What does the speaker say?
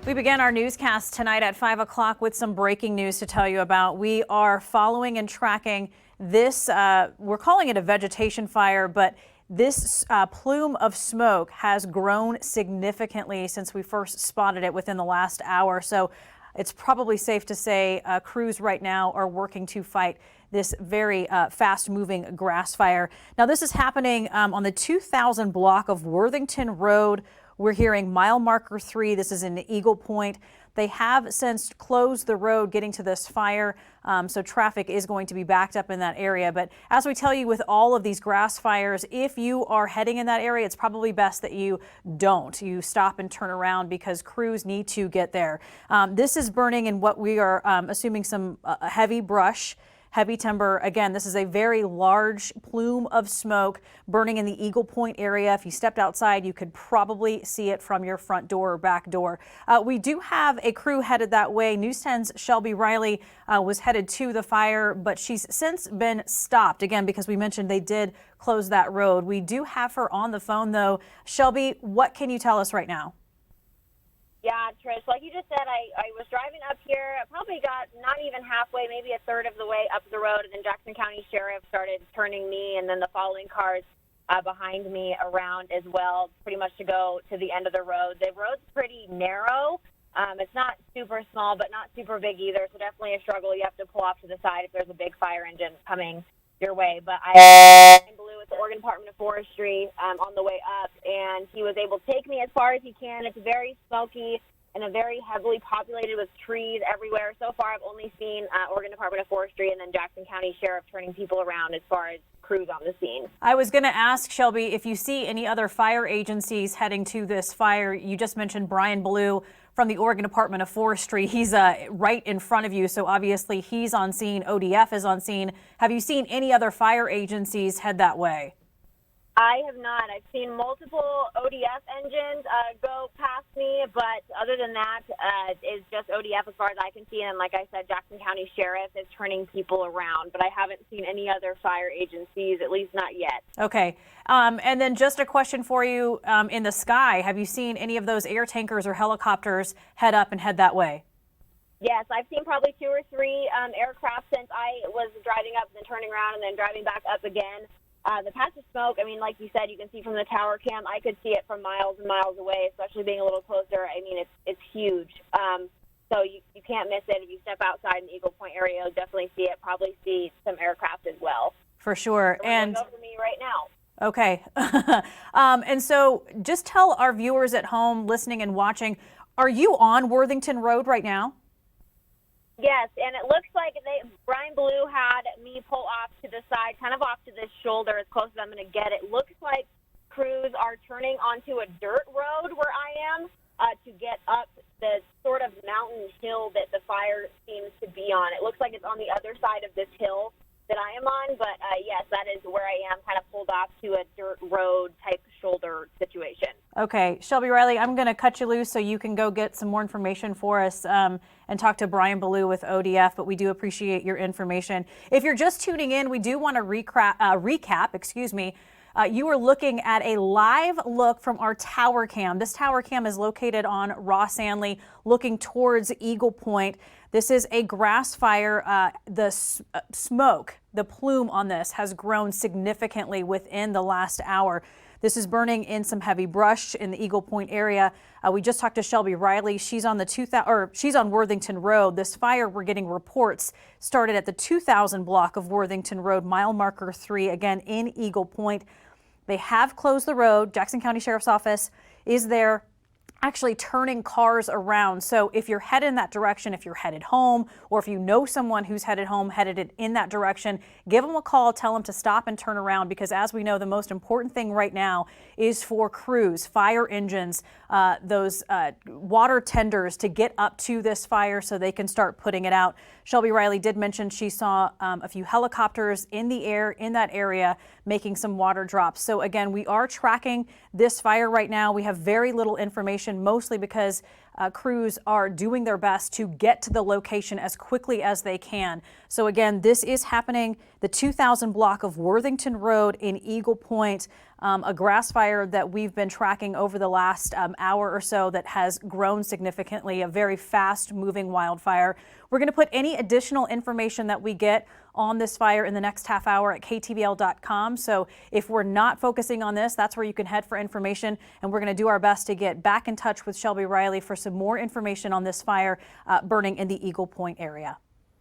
We began our newscast tonight at 5 o'clock with some breaking news to tell you about. We are following and tracking this, we're calling it a vegetation fire, but this plume of smoke has grown significantly since we first spotted it within the last hour. So it's probably safe to say crews right now are working to fight this very fast-moving grass fire. Now, this is happening on the 2000 block of Worthington Road. We're hearing mile marker 3. This is in Eagle Point. They have since closed the road getting to this fire, so traffic is going to be backed up in that area. But as we tell you with all of these grass fires, if you are heading in that area, it's probably best that you don't. You stop and turn around because crews need to get there. This is burning in what we are assuming some heavy brush. Heavy timber. Again, this is a very large plume of smoke burning in the Eagle Point area. If you stepped outside, you could probably see it from your front door or back door. We do have a crew headed that way. News 10's Shelby Riley was headed to the fire, but she's since been stopped, again, because we mentioned they did close that road. We do have her on the phone, though. Shelby, what can you tell us right now? Yeah, Trish, like you just said, I was driving up here. I probably got not even halfway, maybe a third of the way up the road, and then Jackson County Sheriff started turning me and then the following cars behind me around as well, pretty much to go to the end of the road. The road's pretty narrow. It's not super small, but not super big either, so definitely a struggle. You have to pull off to the side if there's a big fire engine coming your way. But I Blue with the Oregon Department of Forestry on the way up, and he was able to take me as far as he can. It's very smoky and a very heavily populated with trees everywhere. So far, I've only seen Oregon Department of Forestry and then Jackson County Sheriff turning people around as far as crews on the scene. I was going to ask, Shelby, if you see any other fire agencies heading to this fire. You just mentioned Brian Blue from the Oregon Department of Forestry. He's right in front of you, so obviously he's on scene. ODF is on scene. Have you seen any other fire agencies head that way? I have not. I've seen multiple ODF engines go past me, but other than that, it's just ODF as far as I can see. And like I said, Jackson County Sheriff is turning people around, but I haven't seen any other fire agencies, at least not yet. Okay. And then just a question for you, in the sky, have you seen any of those air tankers or helicopters head up and head that way? Yes, I've seen probably 2 or 3 aircraft since I was driving up and then turning around and then driving back up again. The patch of smoke, I mean, like you said, you can see from the tower cam. I could see it from miles and miles away, especially being a little closer. I mean, it's huge. So you can't miss it. If you step outside in the Eagle Point area, you'll definitely see it, probably see some aircraft as well. For sure. And over me right now. Okay. And so just tell our viewers at home listening and watching, are you on Worthington Road right now? Yes, and it looks like Brian Blue had me pull off to the side, kind of off to this shoulder as close as I'm going to get. It looks like crews are turning onto a dirt road where I am to get up the sort of mountain hill that the fire seems to be on. It looks like it's on the other side of this hill that I am on, but yes, that is where I am, kind of pulled off to a dirt road type shoulder situation. Okay, Shelby Riley, I'm going to cut you loose so you can go get some more information for us and talk to Brian Ballou with ODF, but we do appreciate your information. If you're just tuning in, we do want to recap. You are looking at a live look from our tower cam. This tower cam is located on Ross Anley, looking towards Eagle Point. This is a grass fire. The smoke, the plume on this has grown significantly within the last hour. This is burning in some heavy brush in the Eagle Point area. We just talked to Shelby Riley. She's on she's on Worthington Road. This fire, we're getting reports, started at the 2000 block of Worthington Road, mile marker 3, again in Eagle Point. They have closed the road. Jackson County Sheriff's Office is there, actually turning cars around. So if you're headed in that direction, if you're headed home, or if you know someone who's headed home, headed in that direction, give them a call, tell them to stop and turn around, because as we know, the most important thing right now is for crews, fire engines, those water tenders to get up to this fire so they can start putting it out. Shelby Riley did mention she saw a few helicopters in the air in that area making some water drops. So again, we are tracking this fire right now. We have very little information, mostly because crews are doing their best to get to the location as quickly as they can. So again, this is happening, the 2000 block of Worthington Road in Eagle Point. a grass fire that we've been tracking over the last hour or so that has grown significantly, a very fast moving wildfire. We're going to put any additional information that we get on this fire in the next half hour at KTBL.com. So if we're not focusing on this, that's where you can head for information. And we're going to do our best to get back in touch with Shelby Riley for some more information on this fire burning in the Eagle Point area.